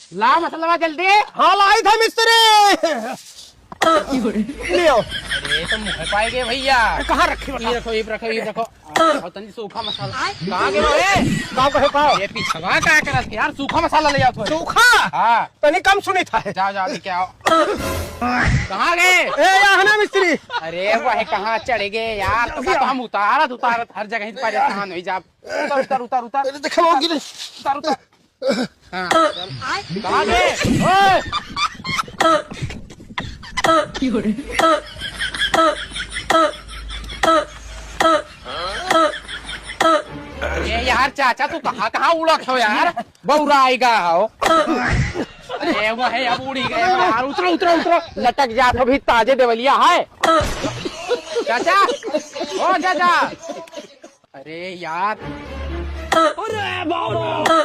ला मसला जल्दी। हाँ लाई था मिस्त्री। ले आओ। अरे तुम मुँह पाएंगे भैया। कहाँ रखी ये रखो ये रखो ये रखो। और तनी सूखा मसाला कहाँ गए ओए? गाँव कहे पाओ। ये पिछवा क्या करत यार, सूखा मसाला ले आओ थोड़ा। सूखा हाँ तनी कम सुनी था। जाओ जाओ अभी क्या आओ। कहाँ गए? ए यहाँ ना मिस्त्री। अरे वह कहाँ चढ़े गए यार, तो हम उतारत हर जगह ही परेशान हो जा। उतर उतर उतर उतर देखो वो गिरे। उतर उतर। हाँ चल। कहाँ गए? ओए ये यार चाचा तू कहाँ कहाँ उड़ा हो यार, बौरा आएगा हो। अरे वो है अब उड़ी गए यार, उतरो उतरो उतरो, लटक जा तो भी ताजे देवलिया है। चाचा ओ चाचा। अरे यार अरे बाबा।